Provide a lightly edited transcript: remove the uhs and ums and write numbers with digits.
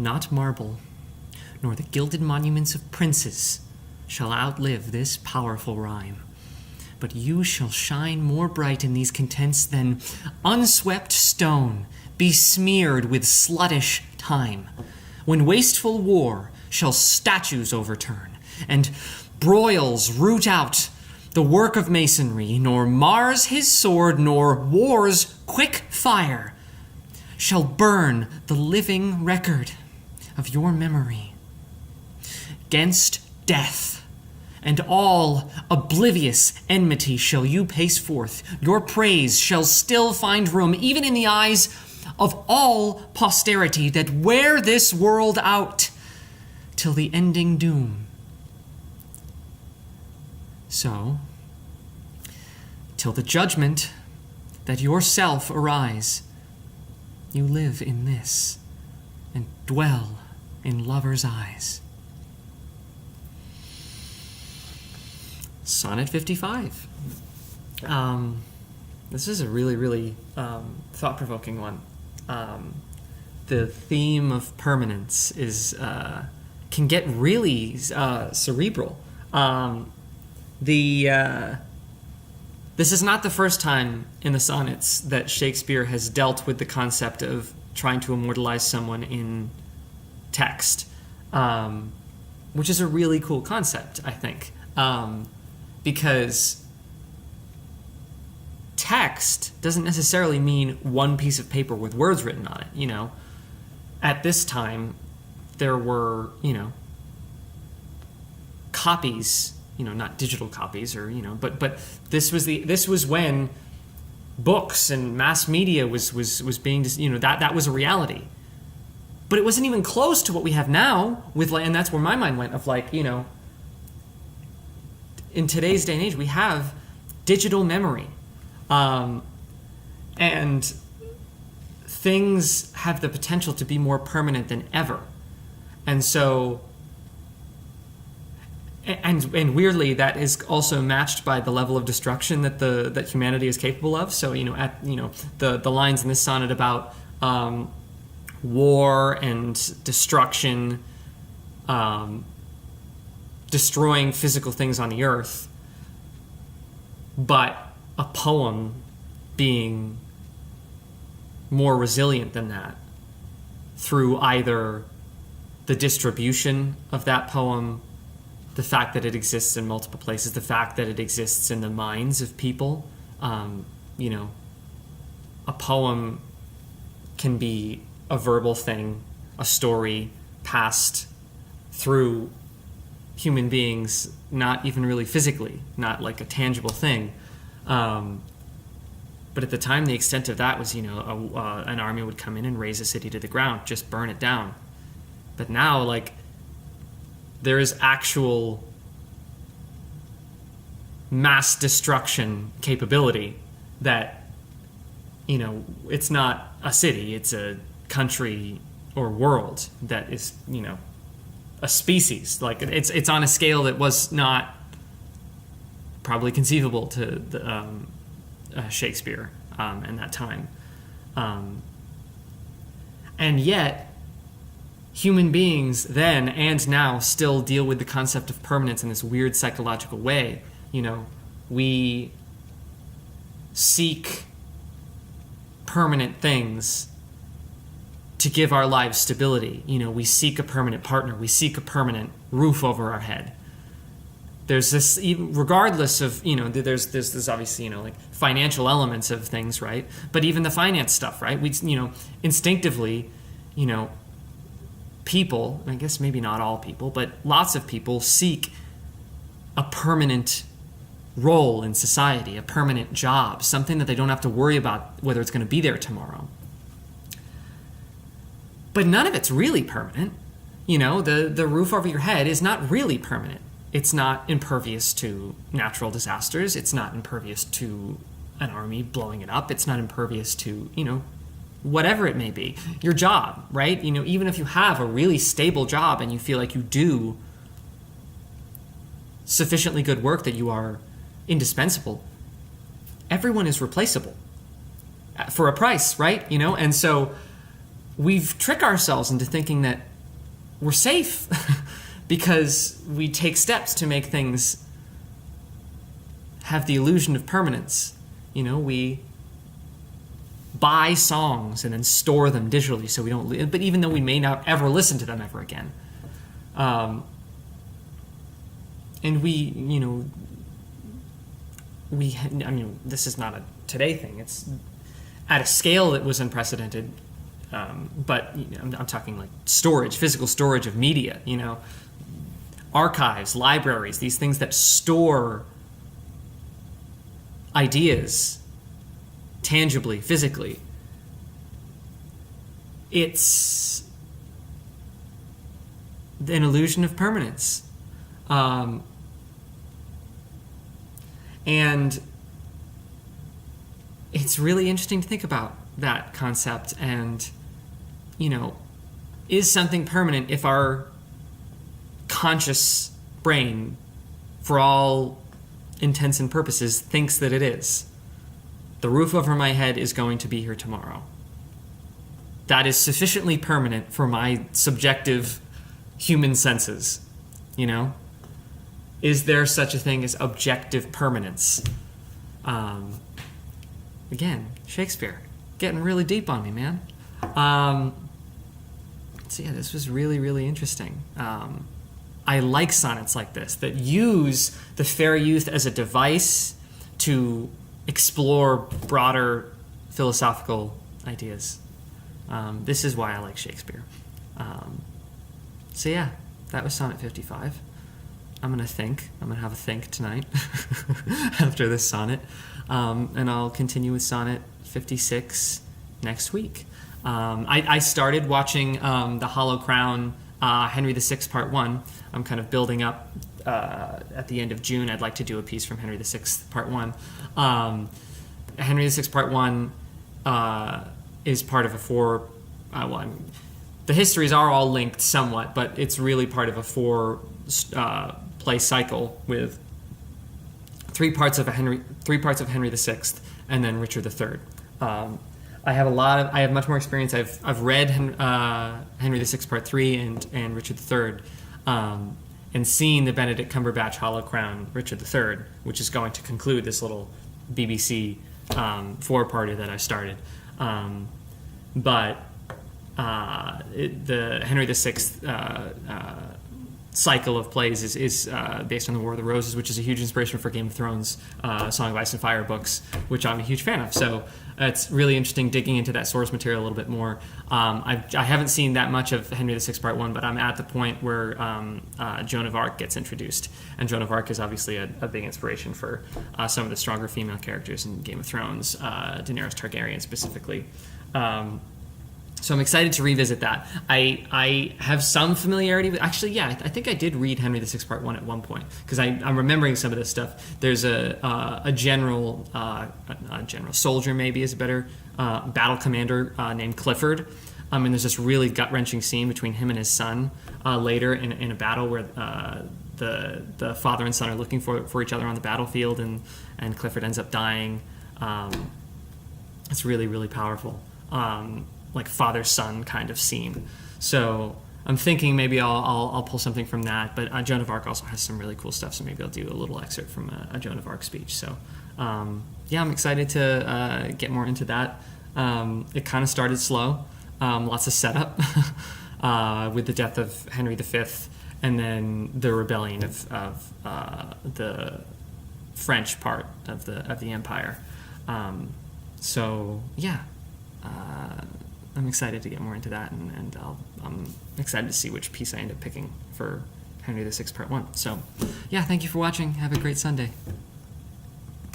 Not marble, nor the gilded monuments of princes shall outlive this powerful rhyme. But you shall shine more bright in these contents than unswept stone besmeared with sluttish time, when wasteful war shall statues overturn, and broils root out the work of masonry, nor Mars his sword, nor war's quick fire shall burn the living record of your memory. 'Gainst death and all oblivious enmity shall you pace forth. Your praise shall still find room, even in the eyes of all posterity that wear this world out till the ending doom. So, till the judgment that yourself arise, you live in this and dwell in lovers' eyes. Sonnet 55. This is a really, really thought-provoking one. The theme of permanence can get really cerebral. This is not the first time in the sonnets that Shakespeare has dealt with the concept of trying to immortalize someone in text, which is a really cool concept, I think, because text doesn't necessarily mean one piece of paper with words written on it. At this time, there were, copies, not digital copies, or but this was when books and mass media was being, that was a reality. But it wasn't even close to what we have now with, and that's where my mind went of in today's day and age we have digital memory, and things have the potential to be more permanent than ever, and so. And weirdly, that is also matched by the level of destruction that humanity is capable of. So the lines in this sonnet about war and destruction, destroying physical things on the earth, but a poem being more resilient than that through either the distribution of that poem, the fact that it exists in multiple places, the fact that it exists in the minds of people. A poem can be a verbal thing, a story passed through human beings, not even really physically, not like a tangible thing. But at the time, the extent of that was, an army would come in and raze a city to the ground, just burn it down. But now, there is actual mass destruction capability that, it's not a city, it's a country or world that is, a species. It's on a scale that was not probably conceivable to the, Shakespeare in that time. And yet, human beings then and now still deal with the concept of permanence in this weird psychological way. We seek permanent things to give our lives stability. We seek a permanent partner. We seek a permanent roof over our head. There's this, regardless of, there's obviously, financial elements of things, right? But even the finance stuff, right? We, instinctively, people, I guess maybe not all people, but lots of people seek a permanent role in society, a permanent job, something that they don't have to worry about whether it's going to be there tomorrow. But none of it's really permanent. The roof over your head is not really permanent. It's not impervious to natural disasters. It's not impervious to an army blowing it up. It's not impervious to, whatever it may be. Your job, right? Even if you have a really stable job and you feel like you do sufficiently good work that you are indispensable, everyone is replaceable for a price, right? And so we've tricked ourselves into thinking that we're safe because we take steps to make things have the illusion of permanence. We buy songs and then store them digitally so we don't, but even though we may not ever listen to them ever again. And this is not a today thing. It's at a scale that was unprecedented. But I'm talking like storage, physical storage of media, archives, libraries, these things that store ideas tangibly, physically. It's an illusion of permanence. And it's really interesting to think about that concept. And, is something permanent if our conscious brain, for all intents and purposes, thinks that it is? The roof over my head is going to be here tomorrow. That is sufficiently permanent for my subjective human senses, Is there such a thing as objective permanence? Again, Shakespeare, getting really deep on me, man. So yeah, this was really, really interesting. I like sonnets like this that use the fair youth as a device to explore broader philosophical ideas. This is why I like Shakespeare. So yeah, that was Sonnet 55. I'm going to have a think tonight after this sonnet. And I'll continue with Sonnet 56 next week. I started watching The Hollow Crown, Henry VI Part 1. I'm kind of building up. At the end of June, I'd like to do a piece from Henry VI Part 1. Henry VI Part 1 is part of a four... the histories are all linked somewhat, but it's really part of a four play cycle with three parts of Henry VI and then Richard III. I have much more experience. I've read Henry VI Part 3 and Richard III, and seen the Benedict Cumberbatch Hollow Crown Richard III, which is going to conclude this little BBC four-parter that I started. But the Henry VI cycle of plays is based on the War of the Roses, which is a huge inspiration for Game of Thrones, Song of Ice and Fire books, which I'm a huge fan of. So it's really interesting digging into that source material a little bit more. I haven't seen that much of Henry VI Part 1, but I'm at the point where Joan of Arc gets introduced. And Joan of Arc is obviously a big inspiration for some of the stronger female characters in Game of Thrones, Daenerys Targaryen specifically. So I'm excited to revisit that. I have some familiarity with... Actually, yeah, I think I did read Henry VI Part 1 at one point, because I'm remembering some of this stuff. There's a general soldier, maybe is a better battle commander named Clifford. And there's this really gut-wrenching scene between him and his son later in a battle where the father and son are looking for each other on the battlefield, and Clifford ends up dying. It's really, really powerful. Like father-son kind of scene. So I'm thinking maybe I'll pull something from that. But Joan of Arc also has some really cool stuff, so maybe I'll do a little excerpt from a Joan of Arc speech. So yeah, I'm excited to get more into that. It kind of started slow, lots of setup with the death of Henry V, and then the rebellion of the French part of the empire. So yeah. I'm excited to get more into that, and I'm excited to see which piece I end up picking for Henry VI Part 1. So, yeah, thank you for watching. Have a great Sunday.